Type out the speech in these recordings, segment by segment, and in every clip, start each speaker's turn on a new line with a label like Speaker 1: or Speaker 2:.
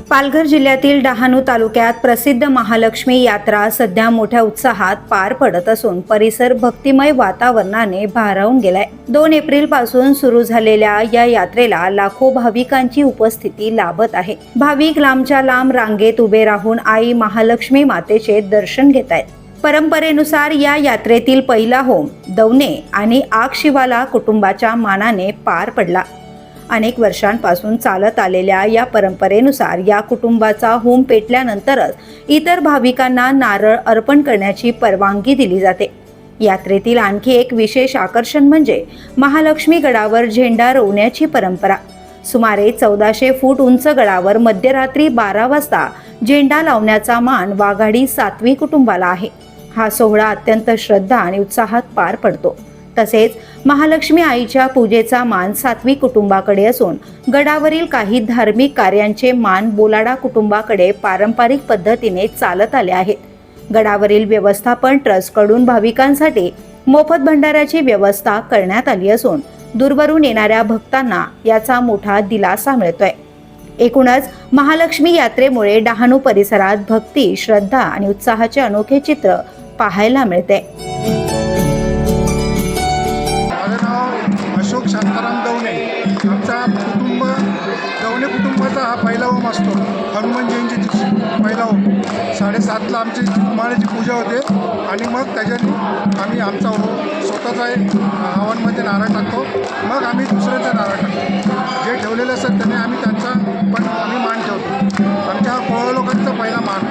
Speaker 1: पालघर जिल्ह्यातील डहाणू तालुक्यात प्रसिद्ध महालक्ष्मी यात्रा सध्या मोठ्या उत्साहात पार पडत असून परिसर भक्तिमय वातावरणाने भारावून गेलाय। 2 एप्रिल पासून सुरू झालेल्या या यात्रेला लाखो भाविकांची उपस्थिती लाभत आहे। भाविक लांबच्या लांब रांगेत उभे राहून आई महालक्ष्मी मातेचे दर्शन घेत आहेत। परंपरेनुसार या यात्रेतील पहिला होम दवणे आणि आग शिवाला कुटुंबाच्या मानाने पार पडला। अनेक वर्षांपासून चालत आलेल्या या परंपरेनुसार या कुटुंबाचा होम पेटल्यानंतरच इतर भाविकांना नारळ अर्पण करण्याची परवानगी दिली जाते। यात्रेतील आणखी एक विशेष आकर्षण म्हणजे महालक्ष्मी गडावर झेंडा रोवण्याची परंपरा। सुमारे 1400 फूट उंच गडावर मध्यरात्री 12 वाजता झेंडा लावण्याचा मान वाघाडी सातवी कुटुंबाला आहे। हा सोहळा अत्यंत श्रद्धा आणि उत्साहात पार पडतो। तसेच महालक्ष्मी आईच्या पूजेचा मान सातवी कुटुंबाकडे असून गडावरील काही धार्मिक कार्यांचे मान बोलाडा कुटुंबाकडे पारंपरिक पद्धतीने चालत आले आहेत। गडावरील व्यवस्थापन ट्रस्टकडून भाविकांसाठी मोफत भंडाऱ्याची व्यवस्था करण्यात आली असून दूरवरून येणाऱ्या भक्तांना याचा मोठा दिलासा मिळतोय। एकूणच महालक्ष्मी यात्रेमुळे डहाणू परिसरात भक्ती, श्रद्धा आणि उत्साहाचे अनोखे चित्र पाहायला मिळते।
Speaker 2: अशोक शांताराम दवणे, आमचा कुटुंब दवणे कुटुंबाचा हा पहिला होम असतो। हनुमान जयंती दिवशी पहिला होम 7:30ला आमची कुमाराची पूजा होते आणि मग त्याच्याने आम्ही आमचा स्वतःचा हवनमध्ये नारळ टाकतो। मग आम्ही दुसऱ्याचा नारळ टाकतो। जे ठेवलेलं असतं त्याने आम्ही त्यांचा पण आम्ही मान ठेवतो। आमच्या कोळा लोकांचा पहिला मान।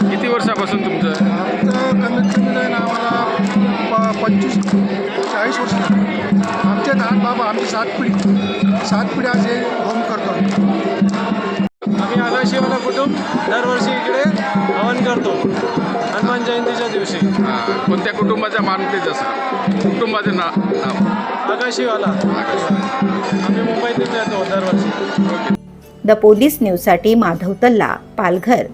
Speaker 3: किती वर्षापासून तुमचं?
Speaker 2: आमचं कमीत कमी जाईल आम्हाला 25-40 वर्ष। आमचे लहान बाबा आमची 7 पिढी आज हे होम करतो।
Speaker 4: आम्ही आगाशीवाला कुटुंब दरवर्षी इकडे हवन करतो हनुमान जयंतीच्या दिवशी।
Speaker 3: कोणत्या कुटुंबाच्या मानते? जसं कुटुंबाचं नाव
Speaker 4: आगाशीवाला। आम्ही मुंबईतच येतो दरवर्षी।
Speaker 1: द पोलीस न्यूजसाठी माधव तल्ला, पालघर।